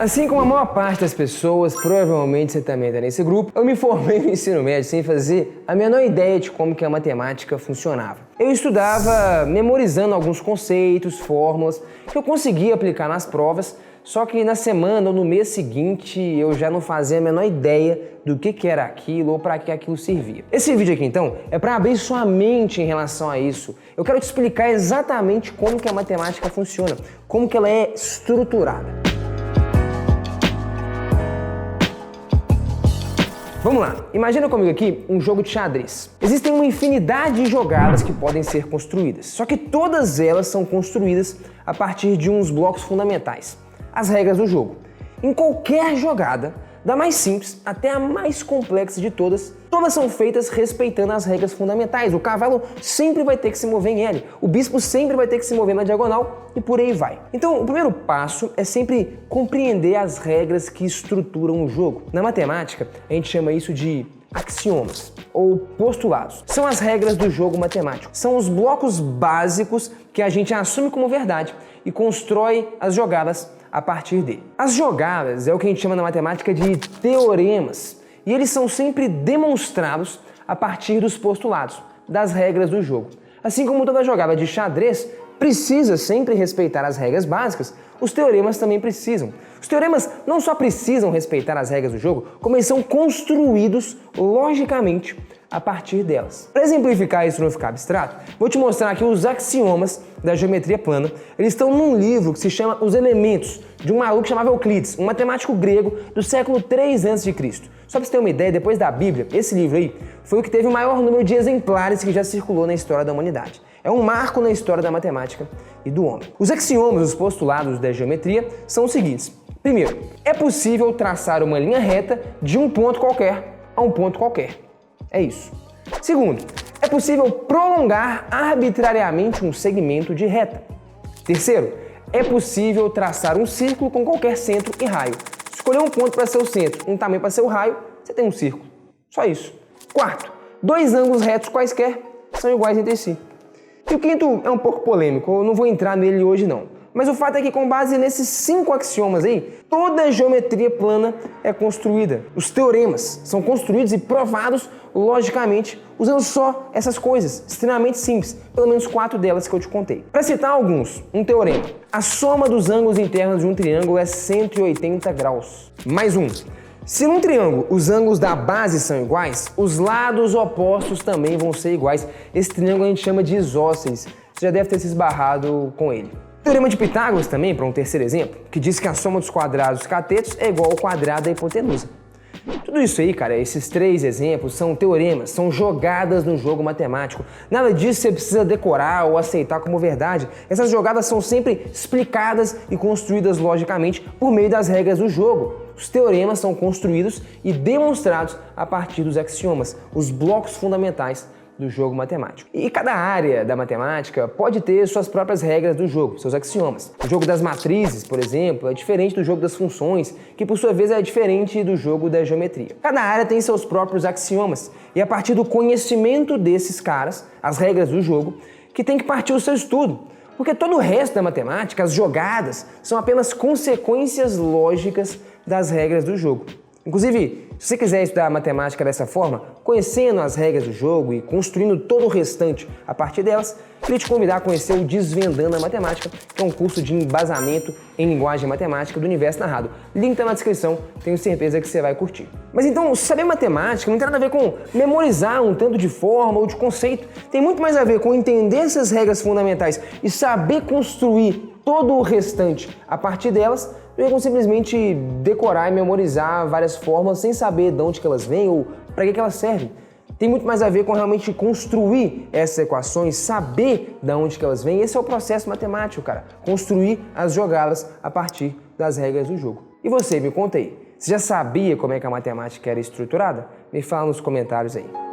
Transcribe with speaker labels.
Speaker 1: Assim como a maior parte das pessoas, provavelmente você também está nesse grupo, eu me formei no ensino médio sem fazer a menor ideia de como que a matemática funcionava. Eu estudava memorizando alguns conceitos, fórmulas, que eu conseguia aplicar nas provas, só que na semana ou no mês seguinte eu já não fazia a menor ideia do que era aquilo ou para que aquilo servia. Esse vídeo aqui então é para abrir sua mente em relação a isso. Eu quero te explicar exatamente como que a matemática funciona, como que ela é estruturada. Vamos lá, imagina comigo aqui um jogo de xadrez. Existem uma infinidade de jogadas que podem ser construídas, só que todas elas são construídas a partir de uns blocos fundamentais, as regras do jogo. Em qualquer jogada, da mais simples até a mais complexa de todas, todas são feitas respeitando as regras fundamentais. O cavalo sempre vai ter que se mover em L, o bispo sempre vai ter que se mover na diagonal e por aí vai. Então, o primeiro passo é sempre compreender as regras que estruturam o jogo. Na matemática, a gente chama isso de axiomas ou postulados. São as regras do jogo matemático. São os blocos básicos que a gente assume como verdade e constrói as jogadas a partir dele. As jogadas é o que a gente chama na matemática de teoremas, e eles são sempre demonstrados a partir dos postulados, das regras do jogo. Assim como toda jogada de xadrez precisa sempre respeitar as regras básicas, os teoremas também precisam. Os teoremas não só precisam respeitar as regras do jogo, como eles são construídos logicamente a partir delas. Para exemplificar isso não ficar abstrato, vou te mostrar aqui os axiomas da geometria plana. Eles estão num livro que se chama Os Elementos, de um maluco chamado Euclides, um matemático grego do século 3 a.C. Só para você ter uma ideia, depois da Bíblia, esse livro aí foi o que teve o maior número de exemplares que já circulou na história da humanidade. É um marco na história da matemática e do homem. Os axiomas, os postulados da geometria, são os seguintes. Primeiro, é possível traçar uma linha reta de um ponto qualquer a um ponto qualquer. É isso. Segundo, é possível prolongar arbitrariamente um segmento de reta. Terceiro, é possível traçar um círculo com qualquer centro e raio. Escolher um ponto para ser o centro, um tamanho para ser o raio, você tem um círculo. Só isso. Quarto, dois ângulos retos quaisquer são iguais entre si. E o quinto é um pouco polêmico, eu não vou entrar nele hoje não. Mas o fato é que com base nesses 5 axiomas aí, toda a geometria plana é construída. Os teoremas são construídos e provados logicamente usando só essas coisas, extremamente simples, pelo menos 4 delas que eu te contei. Para citar alguns, um teorema. A soma dos ângulos internos de um triângulo é 180 graus. Mais um. Se num triângulo os ângulos da base são iguais, os lados opostos também vão ser iguais. Esse triângulo a gente chama de isósceles. Você já deve ter se esbarrado com ele. Teorema de Pitágoras também, para um terceiro exemplo, que diz que a soma dos quadrados dos catetos é igual ao quadrado da hipotenusa. Tudo isso aí, cara, esses 3 exemplos são teoremas, são jogadas no jogo matemático. Nada disso você precisa decorar ou aceitar como verdade. Essas jogadas são sempre explicadas e construídas logicamente por meio das regras do jogo. Os teoremas são construídos e demonstrados a partir dos axiomas, os blocos fundamentais do jogo matemático. E cada área da matemática pode ter suas próprias regras do jogo, seus axiomas. O jogo das matrizes, por exemplo, é diferente do jogo das funções, que por sua vez é diferente do jogo da geometria. Cada área tem seus próprios axiomas, e a partir do conhecimento desses caras, as regras do jogo, que tem que partir o seu estudo. Porque todo o resto da matemática, as jogadas, são apenas consequências lógicas das regras do jogo. Inclusive, se você quiser estudar matemática dessa forma, conhecendo as regras do jogo e construindo todo o restante a partir delas, queria te convidar a conhecer o Desvendando a Matemática, que é um curso de embasamento em linguagem matemática do Universo Narrado. Link tá na descrição, tenho certeza que você vai curtir. Mas então, saber matemática não tem nada a ver com memorizar um tanto de forma ou de conceito. Tem muito mais a ver com entender essas regras fundamentais e saber construir todo o restante a partir delas, do que com simplesmente decorar e memorizar várias fórmulas sem saber de onde que elas vêm ou para que elas servem. Tem muito mais a ver com realmente construir essas equações, saber de onde que elas vêm. Esse é o processo matemático, cara. Construir as jogadas a partir das regras do jogo. E você, me conta aí, você já sabia como é que a matemática era estruturada? Me fala nos comentários aí.